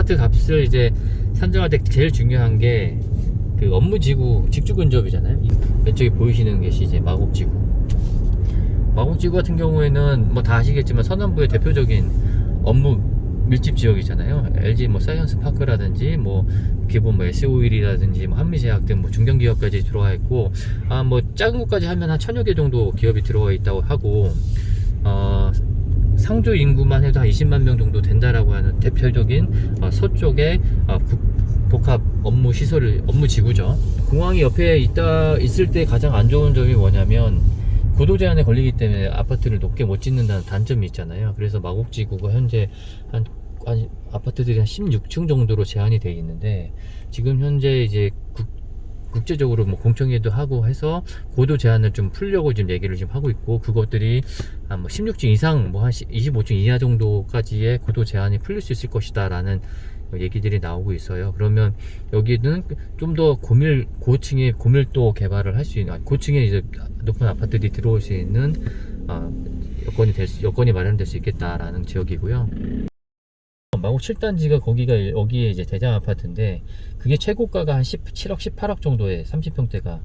아파트 값을 이제 산정할 때 제일 중요한 게 그 업무지구 직주근접이잖아요. 왼쪽에 보이시는 것이 이제 마곡지구. 마곡지구 같은 경우에는 뭐 다 아시겠지만 서남부의 대표적인 업무 밀집 지역이잖아요. LG 뭐 사이언스 파크라든지 뭐 기본 뭐 SO일이라든지 뭐 한미제약 등 뭐 중견기업까지 들어와 있고, 뭐 작은 것까지 하면 한 1000여 개 정도 기업이 들어와 있다고 하고, 상주 인구만 해도 한 20만 명 정도 된다라고 하는 대표적인 서쪽의 복합 업무 시설, 업무 지구죠. 공항이 옆에 있을 때 가장 안 좋은 점이 뭐냐면 고도 제한에 걸리기 때문에 아파트를 높게 못 짓는다는 단점이 있잖아요. 그래서 마곡지구가 현재 한 아파트들이 한 16층 정도로 제한이 되어 있는데, 지금 현재 이제 국제적으로 뭐 공청회도 하고 해서 고도 제한을 좀 풀려고 지금 얘기를 지금 하고 있고, 그것들이 뭐 16층 이상 뭐 한 25층 이하 정도까지의 고도 제한이 풀릴 수 있을 것이다 라는 얘기들이 나오고 있어요. 그러면 여기는 좀 더 고층의 고밀도 개발을 할 수 있는, 고층에 이제 높은 아파트들이 들어올 수 있는 여건이 마련될 수 있겠다라는 지역이고요. 마곡 7단지가 여기에 이제 대장 아파트인데, 그게 최고가가 한 17억 18억 정도에 30평대가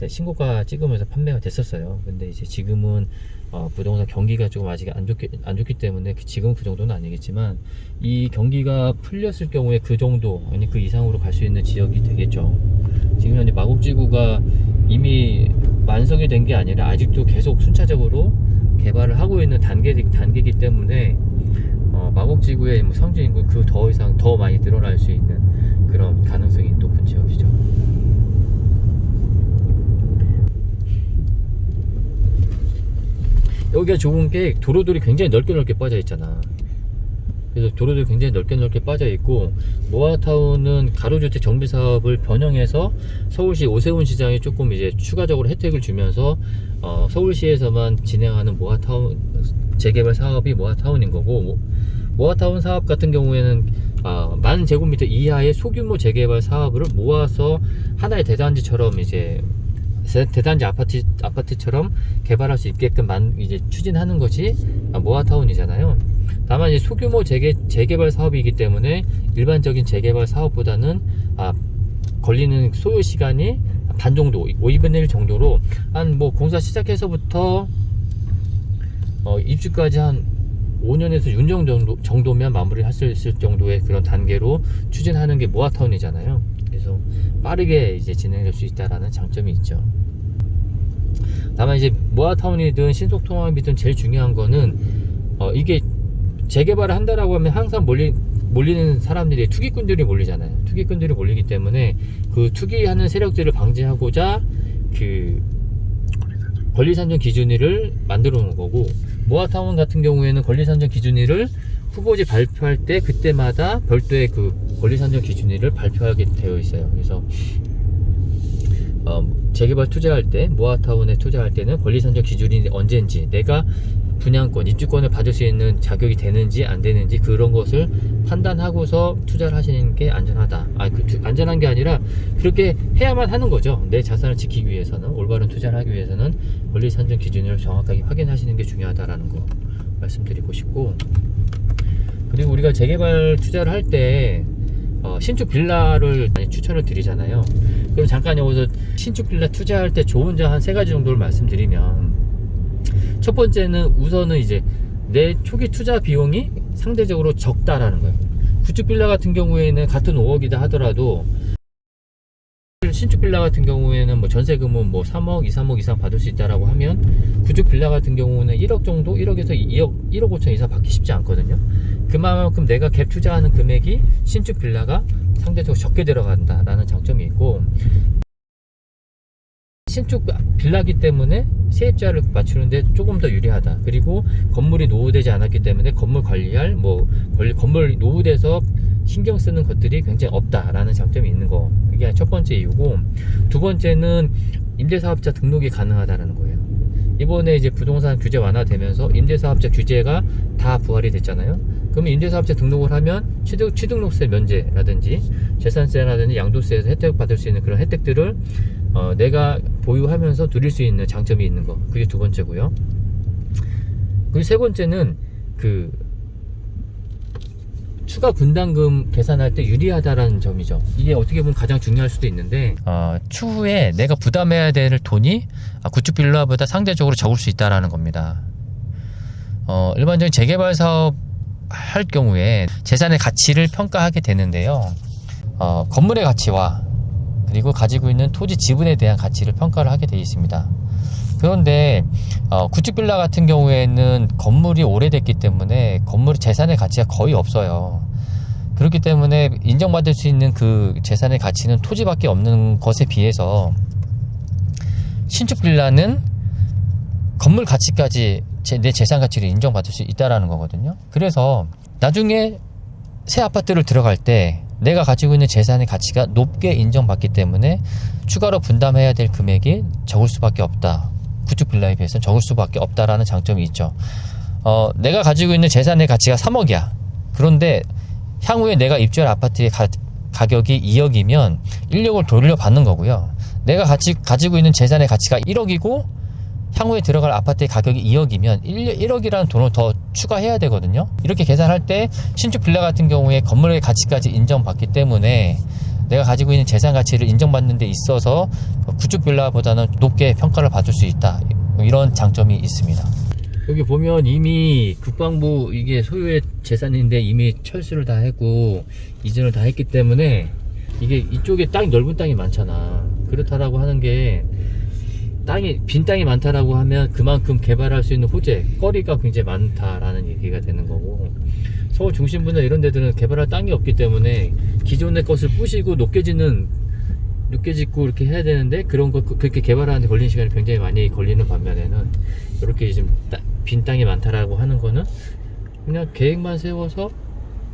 신고가 찍으면서 판매가 됐었어요. 근데 이제 지금은 부동산 경기가 조금 아직 안 좋기 때문에 지금 그 정도는 아니겠지만, 이 경기가 풀렸을 경우에 그 정도 아니 그 이상으로 갈 수 있는 지역이 되겠죠. 지금 현재 마곡지구가 이미 완성이 된 게 아니라 아직도 계속 순차적으로 개발을 하고 있는 단계이기 때문에 마곡지구의 뭐 상주 인구 그 더 이상 더 많이 늘어날 수 있는 그런 가능성이 높은 지역이죠. 여기가 좋은 게 도로들이 굉장히 넓게 빠져 있잖아. 그래서 도로들이 굉장히 넓게 빠져 있고, 모아타운은 가로주택 정비 사업을 변형해서 서울시 오세훈 시장이 조금 이제 추가적으로 혜택을 주면서 서울시에서만 진행하는 모아타운 재개발 사업이 모아타운인 거고, 모아타운 사업 같은 경우에는 10,000제곱미터 이하의 소규모 재개발 사업을 모아서 하나의 대단지처럼 이제 대단지 아파트처럼 개발할 수 있게끔 이제 추진하는 것이 모아타운이잖아요. 다만 이제 소규모 재개발 사업이기 때문에 일반적인 재개발 사업보다는 걸리는 소요 시간이 반 정도, 5분의 1 정도로 한 뭐 공사 시작해서부터 입주까지 한 5년에서 6년 정도면 마무리할 수 있을 정도의 그런 단계로 추진하는 게 모아타운이잖아요. 그래서 빠르게 이제 진행될 수 있다라는 장점이 있죠. 다만 이제 모아타운이든 신속통합이든 제일 중요한 거는 이게 재개발을 한다라고 하면 항상 몰리는 사람들이 투기꾼들이 몰리잖아요. 투기꾼들이 몰리기 때문에 그 투기하는 세력들을 방지하고자 그 권리산정 기준위를 만들어 놓은 거고, 모아타운 같은 경우에는 권리산정 기준위를 후보지 발표할 때 그때마다 별도의 그 권리산정 기준위를 발표하게 되어 있어요. 그래서 재개발 투자할 때, 모아타운에 투자할 때는 권리산정 기준이 언제인지, 내가 분양권, 입주권을 받을 수 있는 자격이 되는지 안 되는지 그런 것을 판단하고서 투자를 하시는 게 안전하다. 안전한 게 아니라 그렇게 해야만 하는 거죠. 내 자산을 지키기 위해서는, 올바른 투자를 하기 위해서는 권리산정 기준을 정확하게 확인하시는 게 중요하다라는 거 말씀드리고 싶고, 그리고 우리가 재개발 투자를 할 때 신축 빌라를 많이 추천을 드리잖아요. 그럼 잠깐 여기서 신축 빌라 투자할 때 좋은 점 한 3가지 정도를 말씀드리면, 첫 번째는 우선은 이제 내 초기 투자 비용이 상대적으로 적다라는 거예요. 구축 빌라 같은 경우에는 같은 5억이다 하더라도, 신축 빌라 같은 경우에는 뭐 전세금은 뭐 3억, 2, 3억 이상 받을 수 있다라고 하면, 구축 빌라 같은 경우는 1억 정도, 1억에서 2억, 1억 5천 이상 받기 쉽지 않거든요. 그만큼 내가 갭 투자하는 금액이 신축 빌라가 상대적으로 적게 들어간다라는 장점이 있고, 신축 빌라기 때문에 세입자를 맞추는데 조금 더 유리하다. 그리고 건물이 노후되지 않았기 때문에 건물 관리할 건물 노후돼서 신경 쓰는 것들이 굉장히 없다라는 장점이 있는 거. 이게 첫 번째 이유고, 두 번째는 임대사업자 등록이 가능하다는 거예요. 이번에 이제 부동산 규제 완화되면서 임대사업자 규제가 다 부활이 됐잖아요. 그러면 임대사업자 등록을 하면 취득세 면제라든지 재산세라든지 양도세에서 혜택 받을 수 있는 그런 혜택들을 내가 보유하면서 누릴 수 있는 장점이 있는 거. 그게 두 번째고요. 그리고 세 번째는 추가 분담금 계산할 때 유리하다라는 점이죠. 이게 어떻게 보면 가장 중요할 수도 있는데 추후에 내가 부담해야 될 돈이 구축 빌라보다 상대적으로 적을 수 있다라는 겁니다. 일반적인 재개발 사업 할 경우에 재산의 가치를 평가하게 되는데요. 건물의 가치와 그리고 가지고 있는 토지 지분에 대한 가치를 평가를 하게 되어 있습니다. 그런데 구축 빌라 같은 경우에는 건물이 오래됐기 때문에 건물의 재산의 가치가 거의 없어요. 그렇기 때문에 인정받을 수 있는 그 재산의 가치는 토지밖에 없는 것에 비해서 신축 빌라는 건물 가치까지 내 재산 가치를 인정받을 수 있다라는 거거든요. 그래서 나중에 새 아파트를 들어갈 때 내가 가지고 있는 재산의 가치가 높게 인정받기 때문에 추가로 분담해야 될 금액이 적을 수밖에 없다. 구축 빌라에 비해서는 적을 수밖에 없다라는 장점이 있죠. 내가 가지고 있는 재산의 가치가 3억이야. 그런데 향후에 내가 입주할 아파트의 가격이 2억이면 1억을 돌려받는 거고요. 내가 가지고 있는 재산의 가치가 1억이고 향후에 들어갈 아파트의 가격이 2억이면 1억이라는 돈을 더 추가해야 되거든요. 이렇게 계산할 때 신축 빌라 같은 경우에 건물의 가치까지 인정받기 때문에 내가 가지고 있는 재산 가치를 인정받는 데 있어서 구축 빌라보다는 높게 평가를 받을 수 있다. 이런 장점이 있습니다. 여기 보면 이미 국방부 이게 소유의 재산인데 이미 철수를 다 했고 이전을 다 했기 때문에 이게 이쪽에 땅이 넓은 땅이 많잖아. 그렇다라고 하는 게 빈 땅이 많다라고 하면 그만큼 개발할 수 있는 호재, 거리가 굉장히 많다라는 얘기가 되는 거고, 서울 중심부나 이런 데들은 개발할 땅이 없기 때문에 기존의 것을 부시고 높게 짓고 이렇게 해야 되는데 그렇게 개발하는데 걸리는 시간이 굉장히 많이 걸리는 반면에는 이렇게 지금 빈 땅이 많다라고 하는 거는 그냥 계획만 세워서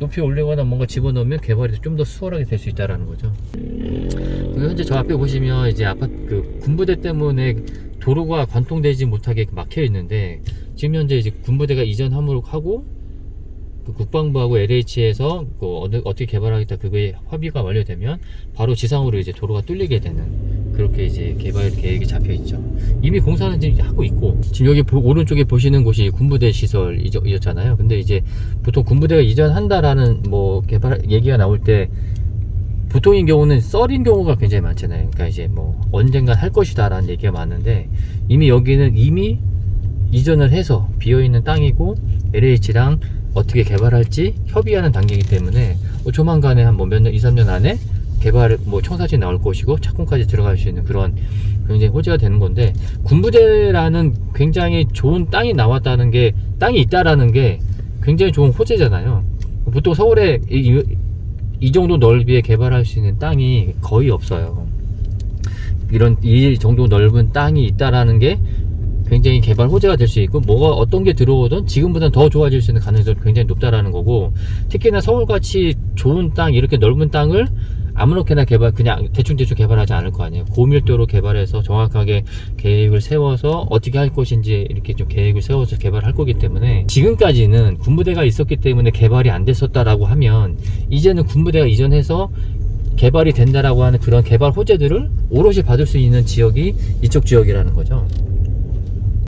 높이 올리거나 뭔가 집어넣으면 개발이 좀 더 수월하게 될 수 있다라는 거죠. 그리고 현재 저 앞에 보시면 이제 아파트 군부대 때문에 도로가 관통되지 못하게 막혀 있는데, 지금 현재 이제 군부대가 이전함으로 하고 국방부하고 LH에서 어떻게 개발하겠다 그거에 합의가 완료되면 바로 지상으로 이제 도로가 뚫리게 되는, 그렇게 이제 개발 계획이 잡혀 있죠. 이미 공사는 지금 하고 있고, 지금 여기 오른쪽에 보시는 곳이 군부대 시설이었잖아요. 근데 이제 보통 군부대가 이전한다라는 개발 얘기가 나올 때 보통인 경우는 썰인 경우가 굉장히 많잖아요. 그러니까 이제 언젠간 할 것이다 라는 얘기가 많은데, 이미 여기는 이미 이전을 해서 비어있는 땅이고 LH랑 어떻게 개발할지 협의하는 단계이기 때문에 조만간에 한 몇 년, 2, 3년 안에 개발 청사진이 나올 것이고 착공까지 들어갈 수 있는 그런 굉장히 호재가 되는 건데, 군부대라는 굉장히 좋은 땅이 나왔다는 게, 땅이 있다라는 게 굉장히 좋은 호재잖아요. 보통 서울에 이 정도 넓이에 개발할 수 있는 땅이 거의 없어요. 이 정도 넓은 땅이 있다라는 게 굉장히 개발 호재가 될 수 있고, 어떤 게 들어오든 지금보다는 더 좋아질 수 있는 가능성이 굉장히 높다라는 거고, 특히나 서울같이 좋은 땅, 이렇게 넓은 땅을 아무렇게나 그냥 대충 개발하지 않을 거 아니에요. 고밀도로 개발해서 정확하게 계획을 세워서 어떻게 할 것인지 이렇게 좀 계획을 세워서 개발할 거기 때문에, 지금까지는 군부대가 있었기 때문에 개발이 안 됐었다라고 하면, 이제는 군부대가 이전해서 개발이 된다라고 하는 그런 개발 호재들을 오롯이 받을 수 있는 지역이 이쪽 지역이라는 거죠.